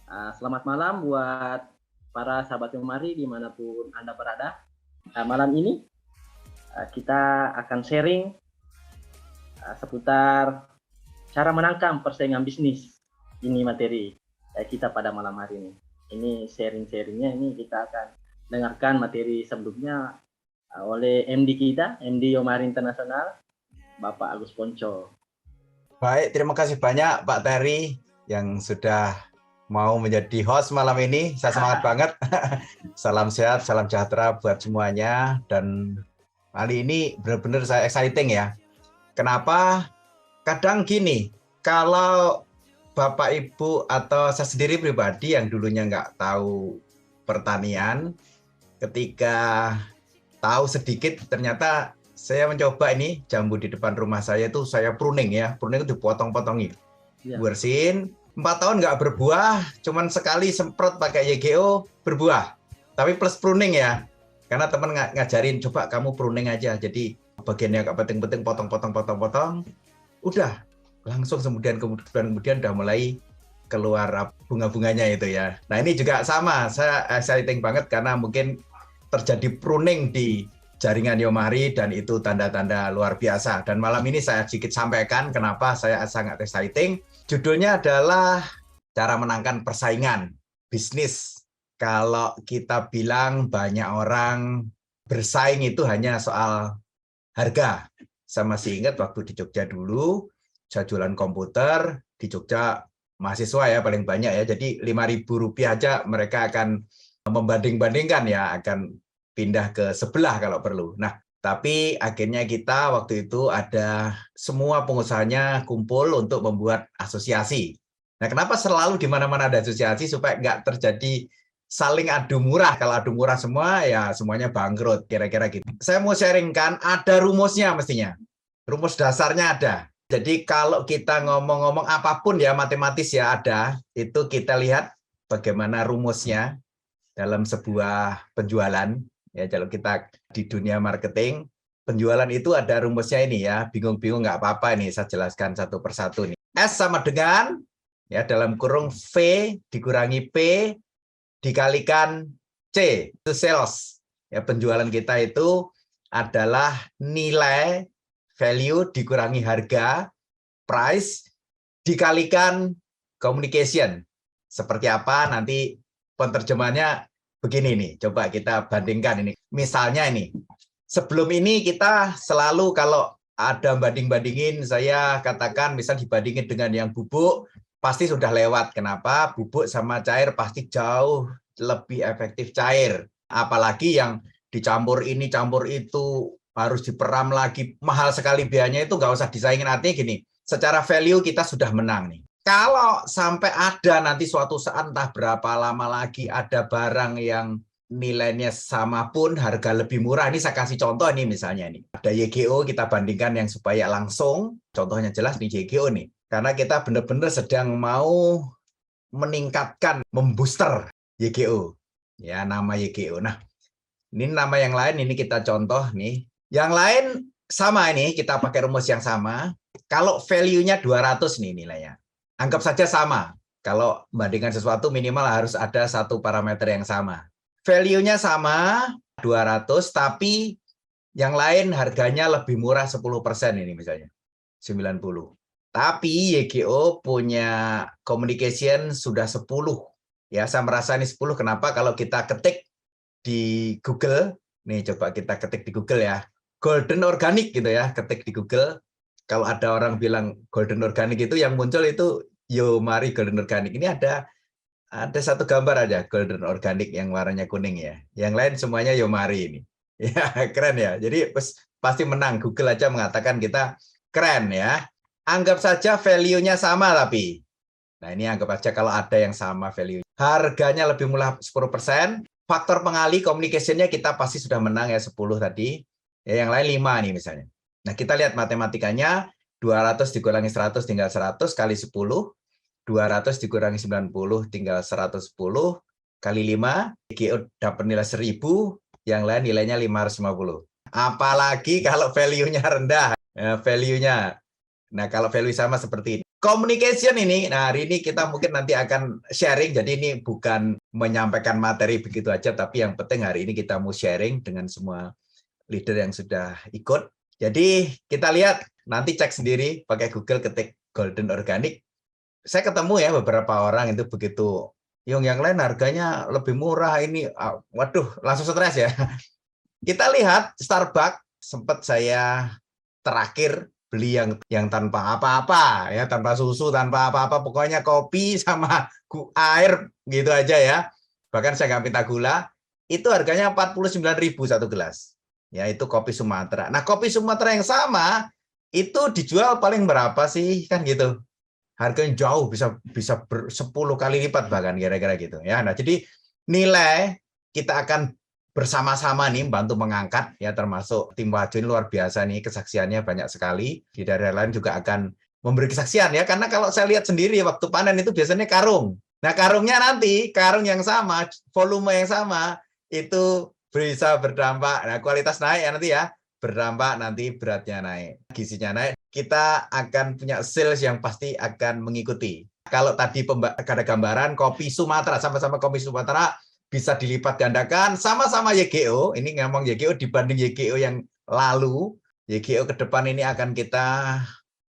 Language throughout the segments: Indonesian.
Selamat malam buat para sahabat Yomari dimanapun Anda berada. Malam ini kita akan sharing seputar cara menangkap persaingan bisnis. Ini materi kita pada malam hari ini. Ini sharing-sharingnya ini kita akan dengarkan materi sebelumnya oleh MD kita, MD Yomari Internasional, Bapak Agus Ponco. Baik, terima kasih banyak Pak Terry yang sudah mau menjadi host malam ini. Saya semangat banget. Salam sehat, salam sejahtera buat semuanya. Dan kali ini benar-benar saya exciting ya. Kenapa? Kadang gini, kalau Bapak Ibu atau saya sendiri pribadi yang dulunya nggak tahu pertanian, ketika tahu sedikit ternyata saya mencoba ini jambu di depan rumah saya itu saya pruning ya. Pruning itu dipotong-potongin. Ya. Bersihin. 4 tahun nggak berbuah, cuman sekali semprot pakai YGO berbuah. Tapi plus pruning ya, karena teman ngajarin coba kamu pruning aja. Jadi bagiannya nggak penting-penting potong. Udah langsung kemudian udah mulai keluar bunga-bunganya itu ya. Nah ini juga sama, saya exciting banget karena mungkin terjadi pruning di jaringan Yomari dan itu tanda-tanda luar biasa. Dan malam ini saya sedikit sampaikan kenapa saya sangat exciting. Judulnya adalah cara menangkan persaingan bisnis. Kalau kita bilang banyak orang bersaing itu hanya soal harga. Saya masih ingat waktu di Jogja dulu, saya jualan komputer di Jogja mahasiswa ya paling banyak ya. Jadi Rp5.000 aja mereka akan membanding-bandingkan ya, akan pindah ke sebelah kalau perlu. Nah, tapi akhirnya kita waktu itu ada semua pengusahanya kumpul untuk membuat asosiasi. Nah, kenapa selalu di mana-mana ada asosiasi supaya nggak terjadi saling adu murah. Kalau adu murah semua, ya semuanya bangkrut, kira-kira gitu. Saya mau sharingkan, ada rumusnya mestinya. Rumus dasarnya ada. Jadi kalau kita ngomong-ngomong apapun ya, matematis ya ada, itu kita lihat bagaimana rumusnya dalam sebuah penjualan. Ya, kalau kita di dunia marketing, penjualan itu ada rumusnya ini ya. Bingung-bingung nggak apa-apa ini, saya jelaskan satu persatu nih. S sama dengan ya dalam kurung V dikurangi P dikalikan C, itu sales. Ya, penjualan kita itu adalah nilai value dikurangi harga, price dikalikan communication. Seperti apa nanti penerjemahannya begini nih, coba kita bandingkan ini. Misalnya ini, sebelum ini kita selalu kalau ada banding-bandingin, saya katakan misal dibandingin dengan yang bubuk, pasti sudah lewat. Kenapa? Bubuk sama cair pasti jauh lebih efektif cair. Apalagi yang dicampur ini, campur itu, harus diperam lagi, mahal sekali biayanya itu nggak usah disaingin. Artinya gini, secara value kita sudah menang nih. Kalau sampai ada nanti suatu saat entah berapa lama lagi ada barang yang nilainya sama pun harga lebih murah. Ini saya kasih contoh nih misalnya nih. Ada YGO kita bandingkan yang supaya langsung. Contohnya jelas nih YGO nih. Karena kita benar-benar sedang mau meningkatkan, membooster YGO. Ya nama YGO. Nah ini nama yang lain ini kita contoh nih. Yang lain sama ini kita pakai rumus yang sama. Kalau value-nya 200 nih nilainya. Anggap saja sama. Kalau membandingkan sesuatu minimal harus ada satu parameter yang sama. Value-nya sama 200 tapi yang lain harganya lebih murah 10% ini misalnya. 90. Tapi YGO punya communication sudah 10. Ya, saya merasa ini 10 kenapa kalau kita ketik di Google, nih coba kita ketik di Google ya. Golden Organic gitu ya, ketik di Google. Kalau ada orang bilang Golden Organic itu yang muncul itu Yomari Golden Organic. Ini ada satu gambar aja Golden Organic yang warnanya kuning ya. Yang lain semuanya Yomari ini. Ya, keren ya. Jadi pasti menang. Google aja mengatakan kita keren ya. Anggap saja value-nya sama tapi. Nah, ini anggap aja kalau ada yang sama value. Harganya lebih murah 10%. Faktor pengali communication-nya kita pasti sudah menang ya 10 tadi. Ya, yang lain 5 nih misalnya. Nah, kita lihat matematikanya 200 dikurangi 100 tinggal 100 kali 10. 200 dikurangi 90 tinggal 110 kali 5. YGO dapat nilai 1000, yang lain nilainya 550. Apalagi kalau value-nya rendah. Ya, value-nya. Nah, kalau value sama seperti ini. communication ini. Nah, hari ini kita mungkin nanti akan sharing. Jadi ini bukan menyampaikan materi begitu aja, tapi yang penting hari ini kita mau sharing dengan semua leader yang sudah ikut. Jadi kita lihat, nanti cek sendiri pakai Google, ketik Golden Organic. Saya ketemu ya beberapa orang itu begitu, yang lain harganya lebih murah ini, waduh langsung stres ya. Kita lihat Starbucks, sempat saya terakhir beli yang tanpa apa-apa ya, tanpa susu, tanpa apa-apa, pokoknya kopi sama air gitu aja ya. Bahkan saya nggak minta gula, itu harganya 49.000 satu gelas. Ya, itu kopi Sumatera. Nah, kopi Sumatera yang sama itu dijual paling berapa sih kan gitu. Harganya jauh, bisa 10 kali lipat bahkan kira-kira gitu ya. Nah, jadi nilai kita akan bersama-sama nih bantu mengangkat ya, termasuk tim Wajo ini luar biasa nih, kesaksiannya banyak sekali. Di daerah lain juga akan memberi kesaksian ya, karena kalau saya lihat sendiri waktu panen itu biasanya karung. Nah, karungnya nanti karung yang sama, volume yang sama itu bisa berdampak. Nah, kualitas naik ya nanti ya, berdampak nanti beratnya naik, gizinya naik. Kita akan punya sales yang pasti akan mengikuti. Kalau tadi ada gambaran kopi Sumatera, sama-sama kopi Sumatera bisa dilipat gandakan, sama-sama YGO. Ini ngomong YGO dibanding YGO yang lalu, YGO ke depan ini akan kita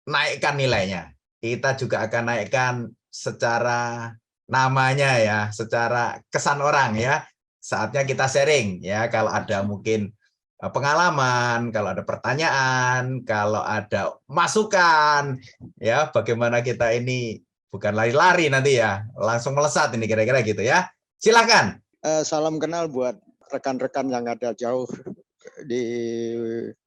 naikkan nilainya. Kita juga akan naikkan secara namanya ya, secara kesan orang ya. Saatnya kita sharing ya, kalau ada mungkin pengalaman, kalau ada pertanyaan, kalau ada masukan ya, bagaimana kita ini bukan lari-lari nanti ya, langsung melesat ini kira-kira gitu ya. Silakan. Salam kenal buat rekan-rekan yang ada jauh di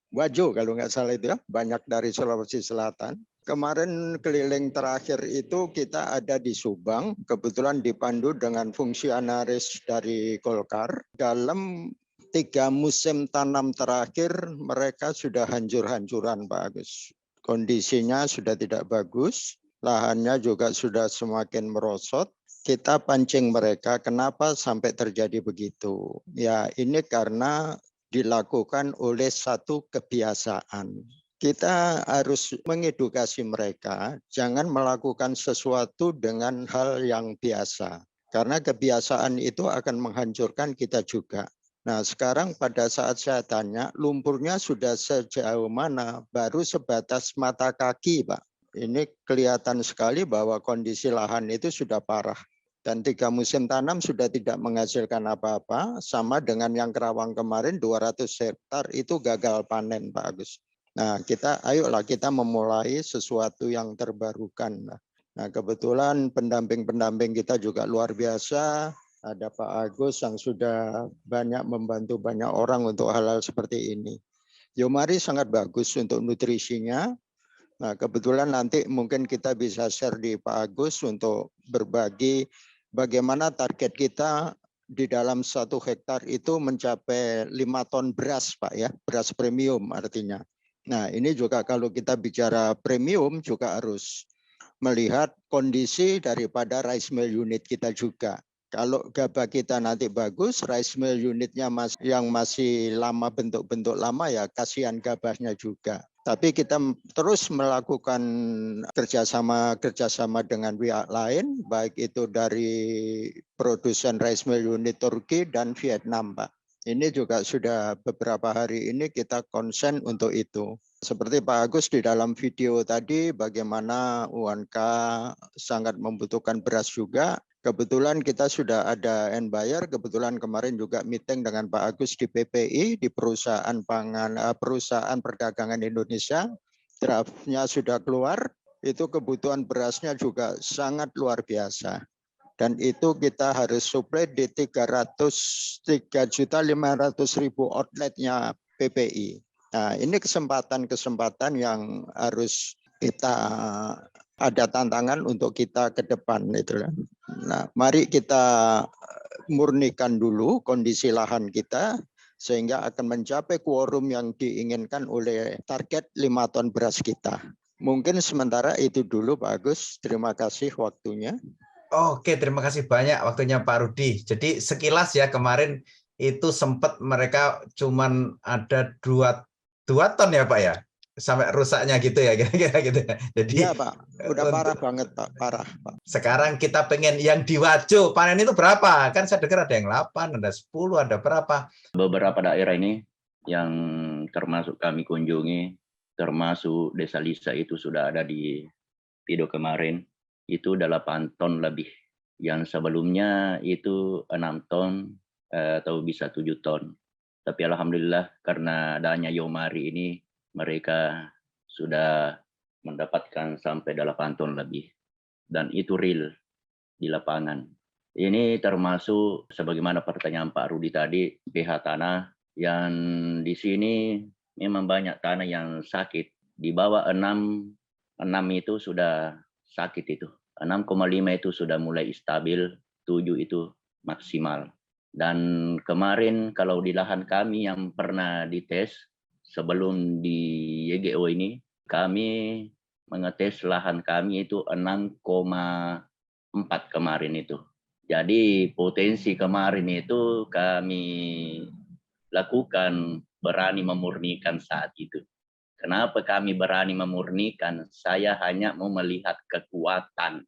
Wajo kalau nggak salah itu ya, banyak dari Sulawesi Selatan. Kemarin keliling terakhir itu kita ada di Subang, kebetulan dipandu dengan fungsionaris dari Golkar. Dalam 3 musim tanam terakhir mereka sudah hancur-hancuran Pak Agus. Kondisinya sudah tidak bagus, lahannya juga sudah semakin merosot. Kita pancing mereka, kenapa sampai terjadi begitu? Ya ini karena dilakukan oleh satu kebiasaan. Kita harus mengedukasi mereka, jangan melakukan sesuatu dengan hal yang biasa. Karena kebiasaan itu akan menghancurkan kita juga. Nah sekarang pada saat saya tanya, lumpurnya sudah sejauh mana? Baru sebatas mata kaki Pak. Ini kelihatan sekali bahwa kondisi lahan itu sudah parah. Dan 3 musim tanam sudah tidak menghasilkan apa-apa, sama dengan yang Kerawang kemarin 200 hektar itu gagal panen Pak Agus. Nah ayolah kita memulai sesuatu yang terbarukan. Nah kebetulan pendamping-pendamping kita juga luar biasa. Ada Pak Agus yang sudah banyak membantu banyak orang untuk hal-hal seperti ini. Yomari sangat bagus untuk nutrisinya. Nah, kebetulan nanti mungkin kita bisa share di Pak Agus untuk berbagi bagaimana target kita di dalam 1 hektar itu mencapai 5 ton beras, Pak ya, beras premium artinya. Nah, ini juga kalau kita bicara premium juga harus melihat kondisi daripada rice mill unit kita juga. Kalau gabah kita nanti bagus, rice mill unitnya yang masih lama, bentuk-bentuk lama ya kasihan gabahnya juga. Tapi kita terus melakukan kerjasama dengan pihak lain, baik itu dari produsen rice mill unit Turki dan Vietnam, Pak. Ini juga sudah beberapa hari ini kita konsen untuk itu. Seperti Pak Agus di dalam video tadi, bagaimana UNK sangat membutuhkan beras juga. Kebetulan kita sudah ada end buyer, kebetulan kemarin juga meeting dengan Pak Agus di PPI, di perusahaan perdagangan Indonesia. Draftnya sudah keluar, itu kebutuhan berasnya juga sangat luar biasa. Dan itu kita harus supply di 3.500.000 outletnya PPI. Nah ini kesempatan-kesempatan yang harus kita ada tantangan untuk kita ke depan itu. Nah, mari kita murnikan dulu kondisi lahan kita sehingga akan mencapai quorum yang diinginkan oleh target 5 ton beras kita. Mungkin sementara itu dulu Pak Agus. Terima kasih waktunya. Oke, terima kasih banyak waktunya Pak Rudi. Jadi sekilas ya kemarin itu sempat mereka cuman ada 2 ton ya Pak ya. sampai rusaknya gitu ya kira-kira gitu ya. Jadi Iya Pak, udah parah untuk banget Pak, parah Pak. sekarang kita pengen yang di Wajo panen itu berapa? Kan saya dengar ada yang 8, ada 10, ada berapa? Beberapa daerah ini yang termasuk kami kunjungi, termasuk Desa Lisa itu sudah ada di video kemarin, itu 8 ton lebih. Yang sebelumnya itu 6 ton atau bisa 7 ton. Tapi alhamdulillah karena adanya Yomari ini, mereka sudah mendapatkan sampai 8 ton lebih. Dan itu real di lapangan. Ini termasuk sebagaimana pertanyaan Pak Rudi tadi, pH tanah yang di sini memang banyak tanah yang sakit. Di bawah 6 itu sudah sakit itu. 6,5 itu sudah mulai stabil, 7 itu maksimal. Dan kemarin kalau di lahan kami yang pernah dites sebelum di YGO ini, kami mengetes lahan kami itu 6,4 kemarin itu. Jadi potensi kemarin itu kami lakukan berani memurnikan saat itu. Kenapa kami berani memurnikan? Saya hanya mau melihat kekuatan,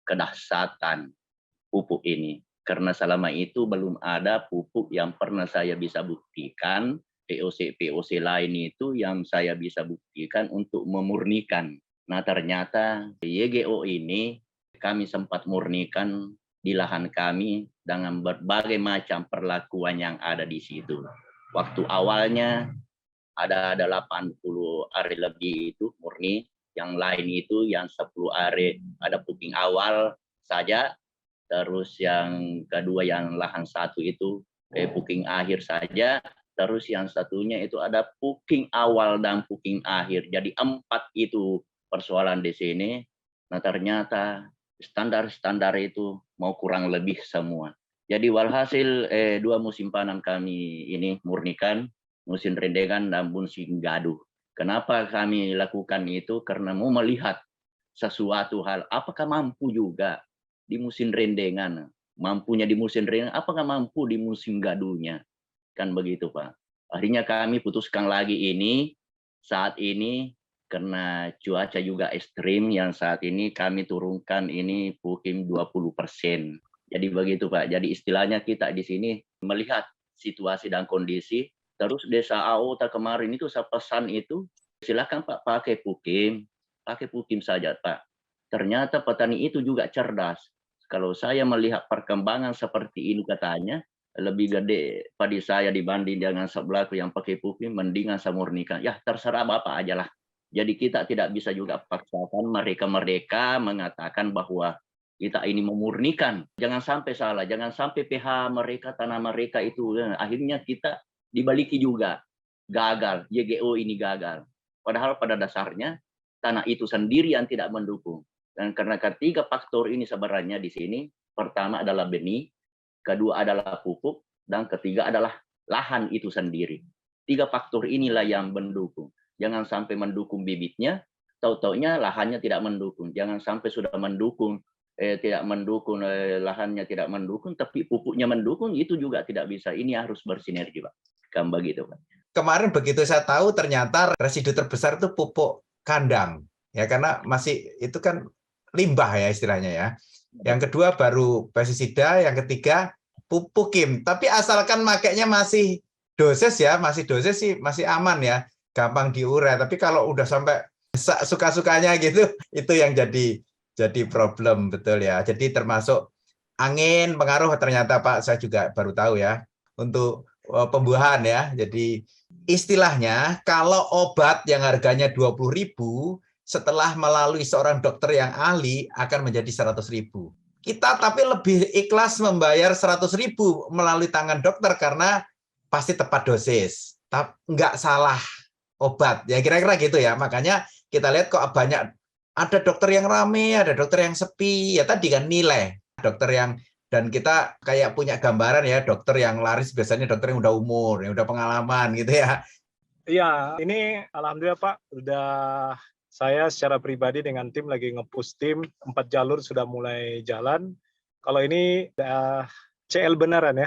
kedahsyatan pupuk ini. Karena selama itu belum ada pupuk yang pernah saya bisa buktikan, POC lain itu yang saya bisa buktikan untuk memurnikan. Nah ternyata YGO ini kami sempat murnikan di lahan kami dengan berbagai macam perlakuan yang ada di situ. Waktu awalnya ada 80 hari lebih itu murni, yang lain itu yang 10 hari ada puking awal saja, terus yang kedua yang lahan satu itu puking akhir saja, terus yang satunya itu ada puking awal dan puking akhir. Jadi 4 itu persoalan di sini. Nah ternyata standar-standar itu mau kurang lebih semua. Jadi walhasil 2 musim panen kami ini murnikan, musim rendengan dan musim gaduh. Kenapa kami lakukan itu? Karena mau melihat sesuatu hal, apakah mampu juga di musim rendengan, mampunya di musim rendengan, apakah mampu di musim gaduhnya, kan begitu Pak. Akhirnya kami putuskan lagi ini, saat ini karena cuaca juga ekstrim yang saat ini kami turunkan ini pukim 20%. Jadi begitu Pak, jadi istilahnya kita di sini melihat situasi dan kondisi. Terus Desa Aota kemarin itu saya pesan itu, silakan Pak pakai pukim saja Pak. Ternyata petani itu juga cerdas. Kalau saya melihat perkembangan seperti ini katanya, lebih gede padi saya dibanding dengan sebelahku yang pakai pukim, mendingan saya murnikan. Ya terserah Bapak aja lah. Jadi kita tidak bisa juga paksakan mereka mengatakan bahwa kita ini memurnikan. Jangan sampai salah, jangan sampai pH mereka, tanah mereka itu akhirnya kita dibaliki juga. Gagal, YGO ini gagal. Padahal pada dasarnya tanah itu sendiri yang tidak mendukung. Dan karena ketiga faktor ini sebenarnya di sini, pertama adalah benih, kedua adalah pupuk, dan ketiga adalah lahan itu sendiri. 3 faktor inilah yang mendukung. Jangan sampai mendukung bibitnya, tahu-taunya lahannya tidak mendukung. Jangan sampai sudah mendukung, tidak mendukung, lahannya tidak mendukung, tapi pupuknya mendukung, itu juga tidak bisa. Ini harus bersinergi, Pak. Kan begitu, Pak. Kemarin begitu saya tahu ternyata residu terbesar itu pupuk kandang. Ya karena masih itu kan limbah ya istilahnya ya. Yang kedua baru pestisida, yang ketiga pupuk kim. Tapi asalkan makainya masih dosis ya, masih dosis sih masih aman ya, gampang diurai. Tapi kalau udah sampai suka-sukanya gitu, itu yang jadi problem betul ya. Jadi termasuk angin pengaruh ternyata Pak, saya juga baru tahu ya untuk pembuahan ya. Jadi istilahnya kalau obat yang harganya 20.000 setelah melalui seorang dokter yang ahli akan menjadi 100.000. Kita tapi lebih ikhlas membayar 100.000 melalui tangan dokter karena pasti tepat dosis, tapi nggak salah obat. Ya kira-kira gitu ya. Makanya kita lihat kok banyak ada dokter yang rame, ada dokter yang sepi. Ya tadi kan nilai dokter yang, dan kita kayak punya gambaran ya, dokter yang laris biasanya dokter yang udah umur, yang udah pengalaman gitu ya. Iya, ini alhamdulillah Pak, udah saya secara pribadi dengan tim lagi nge-push tim, 4 jalur sudah mulai jalan. Kalau ini udah CL beneran ya,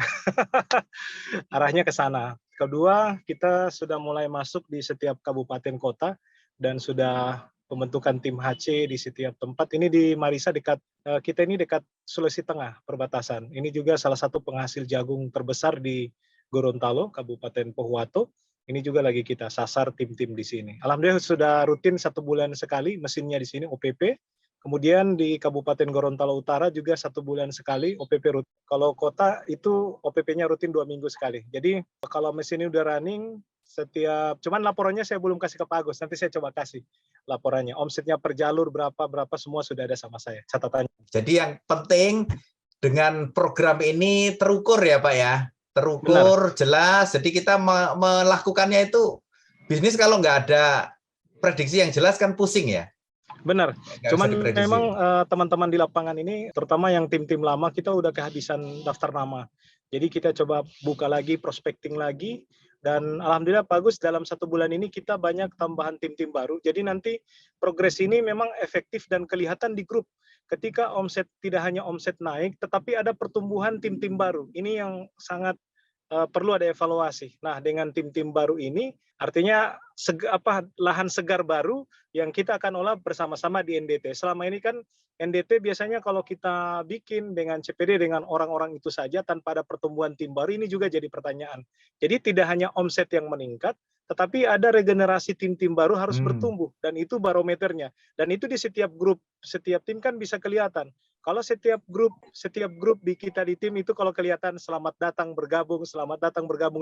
arahnya ke sana. Kedua, kita sudah mulai masuk di setiap kabupaten kota. dan sudah pembentukan tim HC di setiap tempat. Ini di Marisa dekat kita ini dekat Sulawesi Tengah perbatasan. Ini juga salah satu penghasil jagung terbesar di Gorontalo, Kabupaten Pohuwato. Ini juga lagi kita sasar tim-tim di sini. Alhamdulillah sudah rutin 1 bulan sekali mesinnya di sini OPP. Kemudian di Kabupaten Gorontalo Utara juga 1 bulan sekali OPP rutin. Kalau kota itu OPP-nya rutin 2 minggu sekali. Jadi kalau mesin ini udah running, cuman laporannya saya belum kasih ke Pak Agus, nanti saya coba kasih laporannya. Omsetnya per jalur berapa semua sudah ada sama saya, catatannya. Jadi yang penting dengan program ini terukur ya Pak ya, terukur, Benar. jelas. Jadi kita melakukannya itu bisnis kalau nggak ada prediksi yang jelas kan pusing ya. Benar. Nggak Cuman bisa diprediksi. memang teman-teman di lapangan ini, terutama yang tim-tim lama, kita udah kehabisan daftar nama. Jadi kita coba buka lagi, prospecting lagi, dan alhamdulillah bagus dalam 1 bulan ini kita banyak tambahan tim-tim baru. Jadi nanti progres ini memang efektif dan kelihatan di grup. Ketika omset tidak hanya omset naik, tetapi ada pertumbuhan tim-tim baru. Ini yang sangat perlu ada evaluasi. Nah, dengan tim-tim baru ini, artinya lahan segar baru yang kita akan olah bersama-sama di NDT. Selama ini kan NDT biasanya kalau kita bikin dengan CPD dengan orang-orang itu saja tanpa ada pertumbuhan tim baru, ini juga jadi pertanyaan. Jadi tidak hanya omset yang meningkat, tetapi ada regenerasi tim-tim baru harus bertumbuh, dan itu barometernya. Dan itu di setiap grup, setiap tim kan bisa kelihatan. Kalau setiap grup di kita di tim itu kalau kelihatan selamat datang bergabung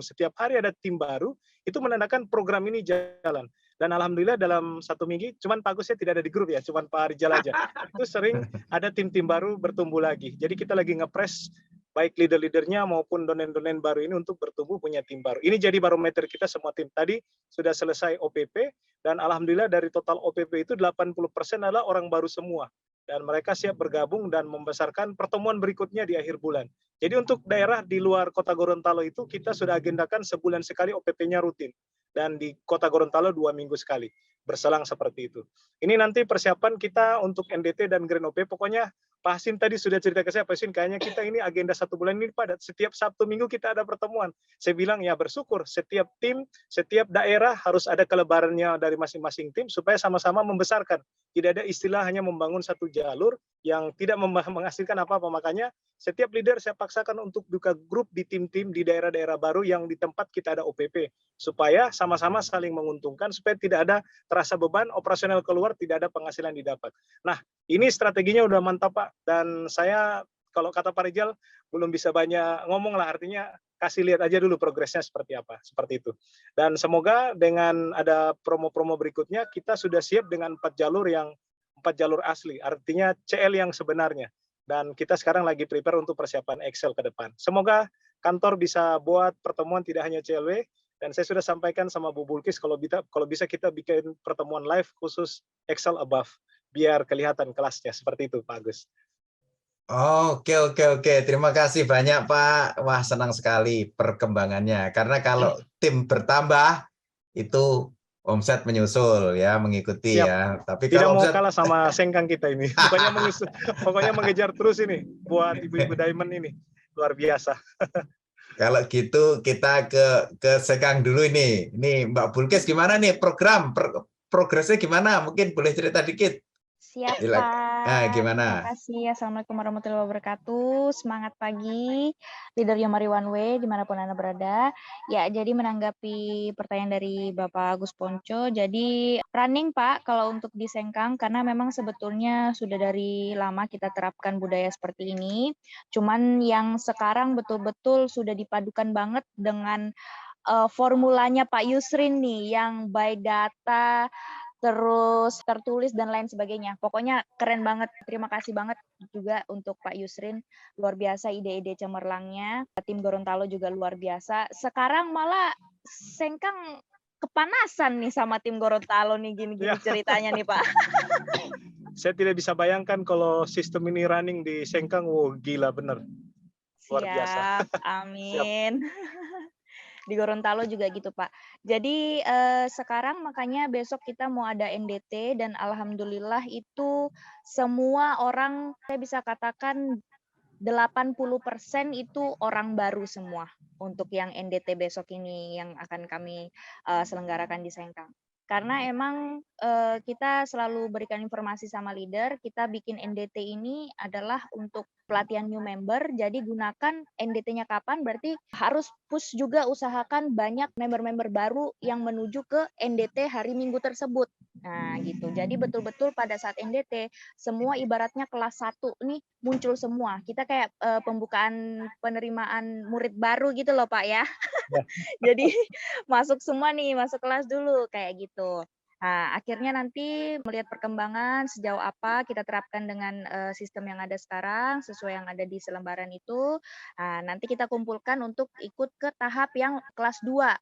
setiap hari ada tim baru, itu menandakan program ini jalan. Dan alhamdulillah dalam 1 minggu, cuman Pak Agusnya tidak ada di grup ya, cuman Pak Rijal aja. Itu sering ada tim-tim baru bertumbuh lagi. Jadi kita lagi ngepres baik leader-leadernya maupun donen-donen baru ini untuk bertumbuh punya tim baru. Ini jadi barometer kita semua tim. Tadi sudah selesai OPP, dan alhamdulillah dari total OPP itu 80% adalah orang baru semua. Dan mereka siap bergabung dan membesarkan pertemuan berikutnya di akhir bulan. Jadi untuk daerah di luar kota Gorontalo itu kita sudah agendakan sebulan sekali OPP-nya rutin. Dan di kota Gorontalo 2 minggu sekali. Berselang seperti itu. Ini nanti persiapan kita untuk NDT dan Grand OP. Pokoknya Pak Hasim tadi sudah cerita ke saya, Pak Hasim kayaknya kita ini agenda 1 bulan ini padat. Setiap Sabtu Minggu kita ada pertemuan. Saya bilang ya bersyukur setiap tim, setiap daerah harus ada kelebarannya dari masing-masing tim supaya sama-sama membesarkan. Tidak ada istilah hanya membangun 1 jalur yang tidak menghasilkan apa-apa. Makanya setiap leader saya paksakan untuk buka grup di tim-tim di daerah-daerah baru yang di tempat kita ada OPP. Supaya sama-sama saling menguntungkan, supaya tidak ada terasa beban, operasional keluar, tidak ada penghasilan didapat. Nah, ini strateginya udah mantap Pak. Dan saya, kalau kata Pak Rijal, belum bisa banyak ngomong lah, artinya kasih lihat aja dulu progresnya seperti apa, seperti itu. Dan semoga dengan ada promo-promo berikutnya, kita sudah siap dengan 4 jalur asli, artinya CL yang sebenarnya. Dan kita sekarang lagi prepare untuk persiapan Excel ke depan. Semoga kantor bisa buat pertemuan tidak hanya CLW, dan saya sudah sampaikan sama Bu Bulkis kalau bisa kita bikin pertemuan live khusus Excel above, biar kelihatan kelasnya, seperti itu Pak Agus. Oke. Terima kasih banyak Pak. Wah, senang sekali perkembangannya. Karena kalau tim bertambah, itu omset menyusul ya, mengikuti Siap. ya. Tapi Tidak kalau mau omset kalah sama Sengkang kita ini. Pokoknya mengejar terus ini buat ibu-ibu diamond ini. Luar biasa. kalau gitu kita ke Sekang dulu ini. Ini Mbak Bulkis gimana nih progresnya gimana? Mungkin boleh cerita dikit. Siap, Nah, Pak. gimana? Terima kasih. Assalamualaikum warahmatullahi wabarakatuh. Semangat pagi, leader Yomari One Way, dimanapun Anda berada. Ya, jadi menanggapi pertanyaan dari Bapak Agus Ponco, jadi running, Pak, kalau untuk di Sengkang, karena memang sebetulnya sudah dari lama kita terapkan budaya seperti ini. Cuman yang sekarang betul-betul sudah dipadukan banget dengan formulanya Pak Yusrin nih, yang by data, terus tertulis dan lain sebagainya. Pokoknya keren banget. Terima kasih banget juga untuk Pak Yusrin. Luar biasa ide-ide cemerlangnya. Tim Gorontalo juga luar biasa. Sekarang malah Sengkang kepanasan nih sama tim Gorontalo nih gini-gini ceritanya nih Pak. Saya tidak bisa bayangkan kalau sistem ini running di Sengkang. Wow, gila bener. Luar biasa. Siap, amin. Di Gorontalo juga gitu Pak. Jadi sekarang makanya besok kita mau ada NDT dan alhamdulillah itu semua orang, saya bisa katakan 80% itu orang baru semua untuk yang NDT besok ini yang akan kami selenggarakan di Sengkang. Karena emang kita selalu berikan informasi sama leader, kita bikin NDT ini adalah untuk pelatihan new member, jadi gunakan NDT-nya kapan, berarti harus push juga, usahakan banyak member-member baru yang menuju ke NDT hari Minggu tersebut. Nah gitu, jadi betul-betul pada saat NDT, semua ibaratnya kelas 1 nih muncul semua. Kita kayak pembukaan penerimaan murid baru gitu loh Pak ya. Jadi masuk semua nih, masuk kelas dulu kayak gitu. Nah, akhirnya nanti melihat perkembangan sejauh apa kita terapkan dengan sistem yang ada sekarang sesuai yang ada di selembaran itu. Nah, nanti kita kumpulkan untuk ikut ke tahap yang kelas 2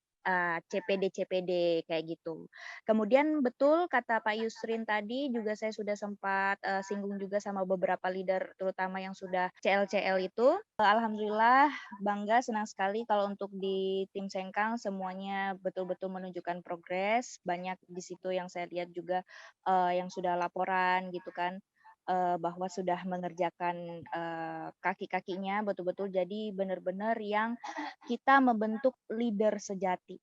CPD kayak gitu. Kemudian betul kata Pak Yusrin tadi juga saya sudah sempat singgung juga sama beberapa leader terutama yang sudah CL-CL itu. Alhamdulillah bangga, senang sekali kalau untuk di tim Sengkang semuanya betul-betul menunjukkan progres. Banyak di situ yang saya lihat juga yang sudah laporan gitu kan, bahwa sudah mengerjakan kaki-kakinya betul-betul. Jadi benar-benar yang kita membentuk leader sejati.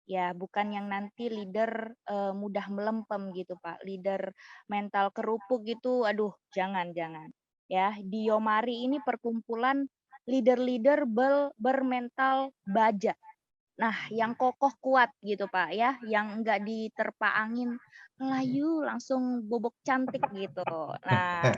Ya, bukan yang nanti leader mudah melempem gitu, Pak. Leader mental kerupuk gitu, aduh, jangan. Ya, di Yomari ini perkumpulan leader-leader bermental baja. Nah, yang kokoh kuat gitu Pak ya, yang enggak diterpa angin, layu langsung bobok cantik gitu. Nah,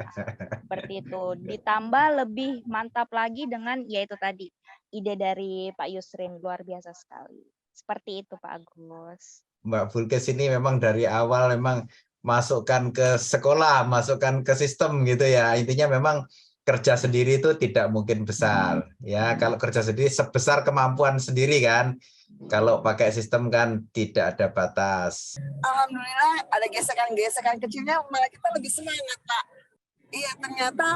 seperti itu. Ditambah lebih mantap lagi dengan yaitu tadi ide dari Pak Yusrin luar biasa sekali. Seperti itu Pak Agus. Mbak Bulkes ini memang dari awal memang masukkan ke sekolah, masukkan ke sistem gitu ya. Intinya memang kerja sendiri itu tidak mungkin besar ya. Kalau kerja sendiri sebesar kemampuan sendiri kan. Kalau pakai sistem kan tidak ada batas. Alhamdulillah ada gesekan-gesekan kecilnya malah kita lebih semangat Pak. Iya ternyata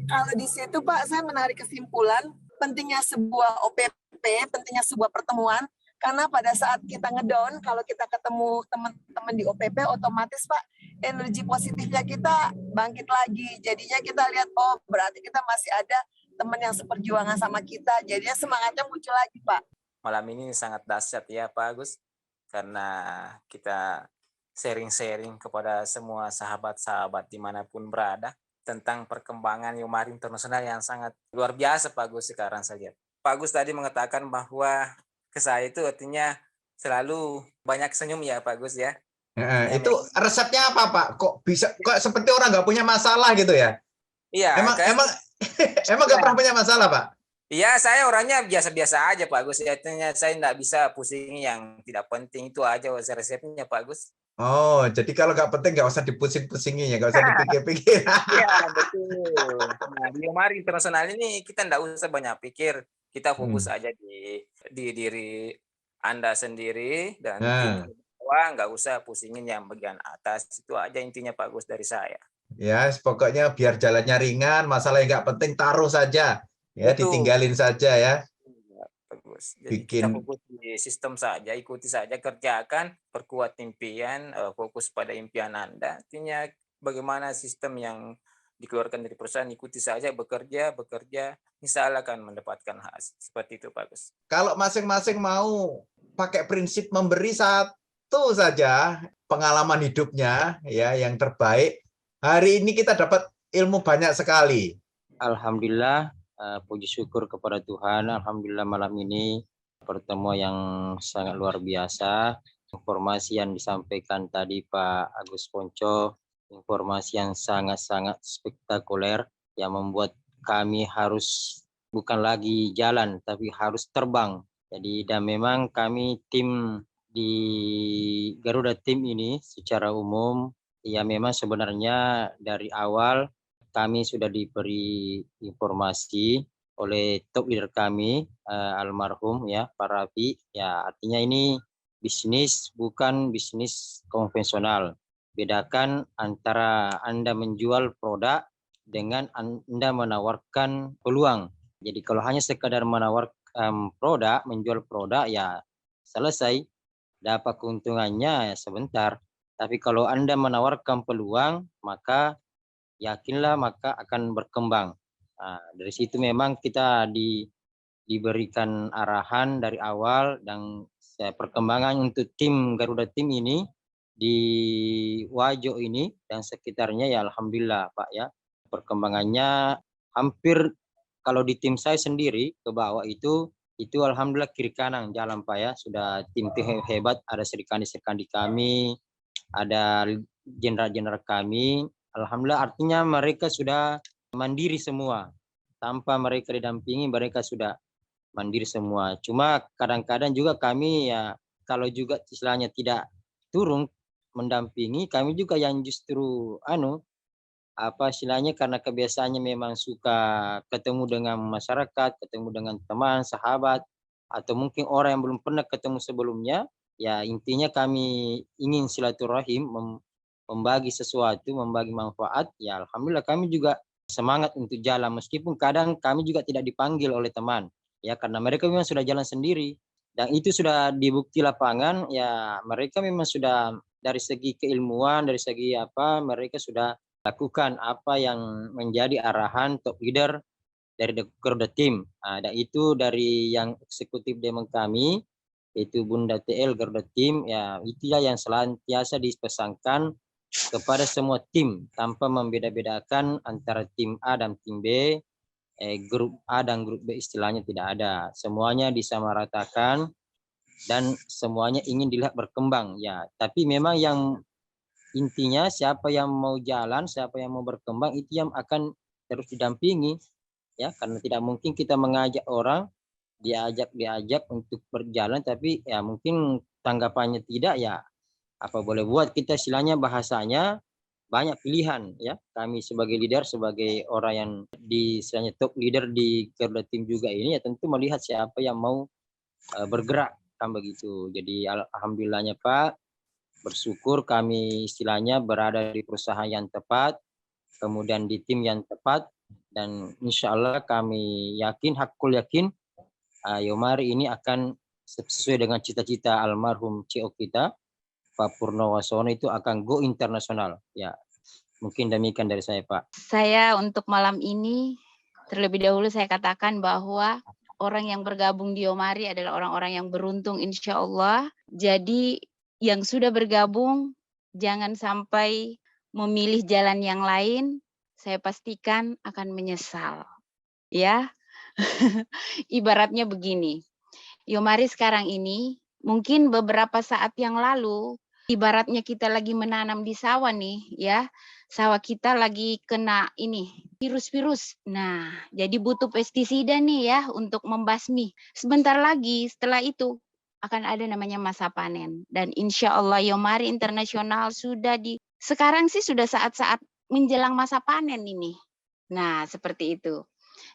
kalau di situ Pak saya menarik kesimpulan pentingnya sebuah OPP, pentingnya sebuah pertemuan karena pada saat kita ngedown kalau kita ketemu teman-teman di OPP otomatis Pak energi positifnya kita bangkit lagi. Jadinya kita lihat oh berarti kita masih ada teman yang seperjuangan sama kita. Jadinya semangatnya muncul lagi Pak. Malam ini sangat dahsyat ya Pak Agus karena kita sharing-sharing kepada semua sahabat-sahabat dimanapun berada tentang perkembangan Yomari Internasional yang sangat luar biasa Pak Agus sekarang saya lihat. Pak Agus tadi mengatakan bahwa ke saya itu artinya selalu banyak senyum ya Pak Agus ya. Itu resepnya apa Pak? Kok bisa kok seperti orang nggak punya masalah gitu ya? Iya. Emang nggak pernah punya masalah Pak? Iya, saya orangnya biasa-biasa aja Pak Agus. Artinya saya nggak bisa pusing yang tidak penting itu aja resepnya Pak Agus. Oh, jadi kalau nggak penting nggak usah dipusing-pusingin ya, nggak usah dipikir-pikir. Iya, betul. Nah, di Yomari Internasional ini kita nggak usah banyak pikir. Kita fokus aja di diri Anda sendiri dan tim bawah, nggak usah pusingin yang bagian atas. Itu aja intinya Pak Agus dari saya. Ya, pokoknya biar jalannya ringan, masalah yang nggak penting taruh saja. Ya, betul. Ditinggalin saja ya. Bagus. Jadi kita fokus di sistem saja, ikuti saja, kerjakan, perkuat impian, fokus pada impian Anda. Artinya bagaimana sistem yang dikeluarkan dari perusahaan, ikuti saja, bekerja, insya Allah akan mendapatkan hasil. Seperti itu, Pak Gus. Kalau masing-masing mau pakai prinsip memberi satu saja pengalaman hidupnya ya yang terbaik, hari ini kita dapat ilmu banyak sekali. Alhamdulillah. Puji syukur kepada Tuhan, alhamdulillah malam ini pertemuan yang sangat luar biasa. Informasi yang disampaikan tadi Pak Agus Ponco, informasi yang sangat-sangat spektakuler yang membuat kami harus bukan lagi jalan tapi harus terbang. Jadi dan memang kami tim di Garuda Tim ini secara umum ya memang sebenarnya dari awal kami sudah diberi informasi oleh top leader kami almarhum ya Pak Rafi ya artinya ini bisnis bukan bisnis konvensional. Bedakan antara Anda menjual produk dengan Anda menawarkan peluang. Jadi kalau hanya sekadar menawarkan produk, menjual produk ya selesai dapat keuntungannya ya sebentar. Tapi kalau Anda menawarkan peluang maka yakinlah maka akan berkembang. Nah, dari situ memang kita diberikan arahan dari awal dan perkembangan untuk tim Garuda Tim ini di Wajo ini dan sekitarnya ya alhamdulillah Pak ya. Perkembangannya hampir kalau di tim saya sendiri ke bawah itu alhamdulillah kiri kanan jalan Pak ya. Sudah tim-tim hebat, ada serikandi-serikandi kami, ada jenderal-jenderal kami. Alhamdulillah artinya mereka sudah mandiri semua. Tanpa mereka didampingi mereka sudah mandiri semua. Cuma kadang-kadang juga kami ya kalau juga istilahnya tidak turun mendampingi, kami juga yang justru apa istilahnya karena kebiasaannya memang suka ketemu dengan masyarakat, ketemu dengan teman, sahabat, atau mungkin orang yang belum pernah ketemu sebelumnya, ya intinya kami ingin silaturahim, membagi sesuatu, membagi manfaat, ya alhamdulillah kami juga semangat untuk jalan, meskipun kadang kami juga tidak dipanggil oleh teman, ya karena mereka memang sudah jalan sendiri, dan itu sudah dibukti lapangan, ya mereka memang sudah dari segi keilmuan, dari segi apa, mereka sudah lakukan apa yang menjadi arahan top leader dari Garuda Tim. Dan itu dari yang eksekutif demo kami, itu Bunda TL Garuda Tim, ya itulah yang senantiasa dipesankan kepada semua tim tanpa membeda-bedakan antara tim A dan tim B, grup A dan grup B istilahnya tidak ada. Semuanya disamaratakan dan semuanya ingin dilihat berkembang ya. Tapi memang yang intinya siapa yang mau jalan, siapa yang mau berkembang itu yang akan terus didampingi ya, karena tidak mungkin kita mengajak orang diajak untuk berjalan tapi ya mungkin tanggapannya tidak, ya apa boleh buat, kita istilahnya bahasanya banyak pilihan ya. Kami sebagai leader, sebagai orang yang di istilahnya top leader di Garuda Tim juga ini ya tentu melihat siapa yang mau bergerak kan begitu. Jadi alhamdulillahnya Pak, bersyukur kami istilahnya berada di perusahaan yang tepat, kemudian di tim yang tepat, dan insya Allah kami yakin, hakul yakin, Yomari ini akan sesuai dengan cita-cita almarhum CEO kita, Pak Purnowasono, itu akan go internasional. Ya, mungkin demikian dari saya Pak. Saya untuk malam ini, terlebih dahulu saya katakan bahwa orang yang bergabung di Yomari adalah orang-orang yang beruntung insya Allah. Jadi yang sudah bergabung, jangan sampai memilih jalan yang lain, saya pastikan akan menyesal. Ya, ibaratnya begini, Yomari sekarang ini, mungkin beberapa saat yang lalu, ibaratnya kita lagi menanam di sawah nih, ya, sawah kita lagi kena ini, virus-virus. Nah, jadi butuh pestisida nih ya untuk membasmi. Sebentar lagi setelah itu akan ada namanya masa panen. Dan insya Allah Yomari Internasional sudah sekarang sih sudah saat-saat menjelang masa panen ini. Nah, seperti itu.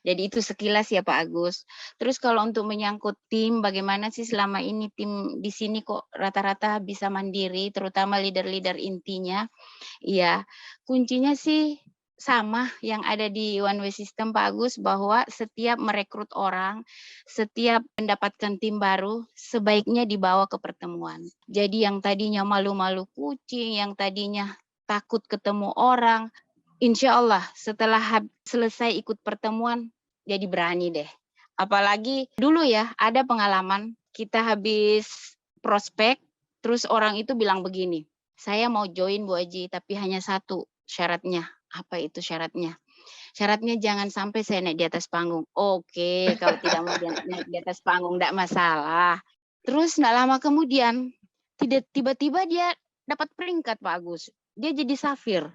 Jadi itu sekilas ya Pak Agus. Terus kalau untuk menyangkut tim, bagaimana sih selama ini tim di sini kok rata-rata bisa mandiri, terutama leader-leader intinya. Iya, kuncinya sih sama yang ada di One Way System Pak Agus, bahwa setiap merekrut orang, setiap mendapatkan tim baru, sebaiknya dibawa ke pertemuan. Jadi yang tadinya malu-malu kucing, yang tadinya takut ketemu orang, insya Allah setelah selesai ikut pertemuan, jadi berani deh. Apalagi dulu ya ada pengalaman kita habis prospek, terus orang itu bilang begini, saya mau join Bu Aji, tapi hanya satu syaratnya. Apa itu syaratnya? Syaratnya jangan sampai saya naik di atas panggung. Oke, kalau tidak mau naik di atas panggung, tidak masalah. Terus nggak lama kemudian, tiba-tiba dia dapat peringkat Pak Agus. Dia jadi safir.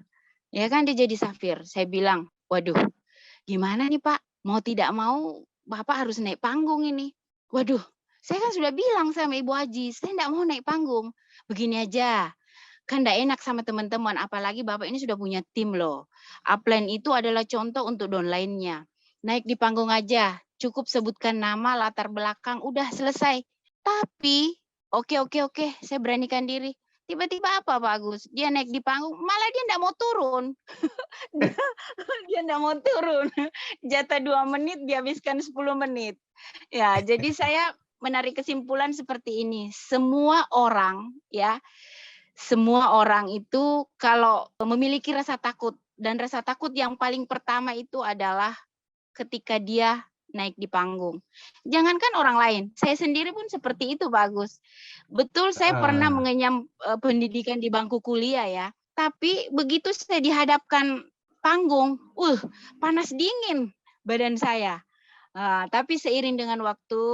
Ya kan, dia jadi safir. Saya bilang, waduh, gimana nih Pak? Mau tidak mau, Bapak harus naik panggung ini. Waduh, saya kan sudah bilang sama Ibu Haji, saya tidak mau naik panggung. Begini aja, kan tidak enak sama teman-teman, apalagi Bapak ini sudah punya tim loh. Upline itu adalah contoh untuk downline-nya. Naik di panggung aja, cukup sebutkan nama, latar belakang, udah selesai. Tapi, oke, saya beranikan diri. Tiba-tiba apa Pak Agus? Dia naik di panggung, malah dia tidak mau turun. Dia tidak mau turun. Jatah 2 menit dihabiskan 10 menit. Ya, jadi saya menarik kesimpulan seperti ini. Semua orang itu kalau memiliki rasa takut, dan rasa takut yang paling pertama itu adalah ketika dia naik di panggung. Jangankan orang lain, saya sendiri pun seperti itu, Pak Agus. Betul, saya pernah mengenyam pendidikan di bangku kuliah ya, tapi begitu saya dihadapkan panggung, panas dingin badan saya. Tapi seiring dengan waktu,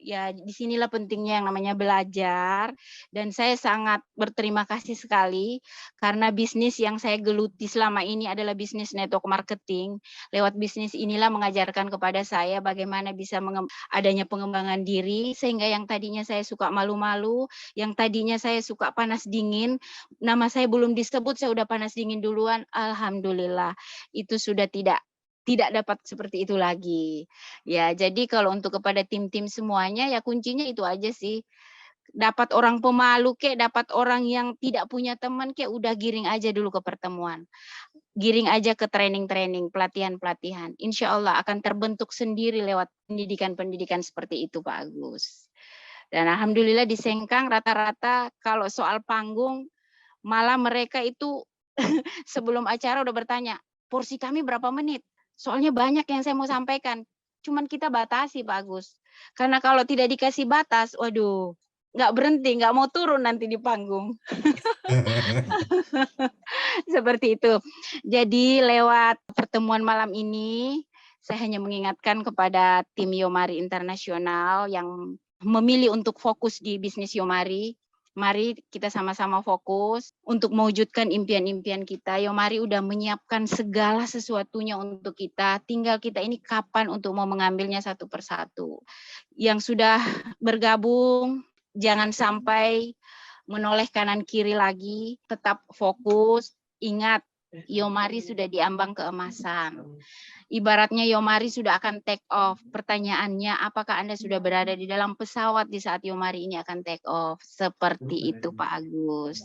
ya disinilah pentingnya yang namanya belajar. Dan saya sangat berterima kasih sekali karena bisnis yang saya geluti selama ini adalah bisnis network marketing. Lewat bisnis inilah mengajarkan kepada saya bagaimana bisa adanya pengembangan diri, sehingga yang tadinya saya suka malu-malu, yang tadinya saya suka panas dingin, nama saya belum disebut, saya udah panas dingin duluan. Alhamdulillah, itu sudah tidak dapat seperti itu lagi. Ya, jadi kalau untuk kepada tim-tim semuanya ya kuncinya itu aja sih. Dapat orang pemalu kek, dapat orang yang tidak punya teman kek, udah giring aja dulu ke pertemuan. Giring aja ke training-training, pelatihan-pelatihan. Insya Allah akan terbentuk sendiri lewat pendidikan-pendidikan seperti itu, Pak Agus. Dan alhamdulillah di Sengkang rata-rata kalau soal panggung malah mereka itu sebelum acara udah bertanya, porsi kami berapa menit? Soalnya banyak yang saya mau sampaikan. Cuman kita batasi, Pak Agus. Karena kalau tidak dikasih batas, waduh, nggak berhenti, nggak mau turun nanti di panggung. Seperti itu. Jadi lewat pertemuan malam ini, saya hanya mengingatkan kepada tim Yomari Internasional yang memilih untuk fokus di bisnis Yomari. Mari kita sama-sama fokus untuk mewujudkan impian-impian kita. Yomari udah menyiapkan segala sesuatunya untuk kita. Tinggal kita ini kapan untuk mau mengambilnya satu persatu. Yang sudah bergabung, jangan sampai menoleh kanan kiri lagi. Tetap fokus. Ingat, Yomari sudah diambang keemasan. Ibaratnya Yomari sudah akan take off. Pertanyaannya, apakah Anda sudah berada di dalam pesawat di saat Yomari ini akan take off? Seperti itu, Pak Agus.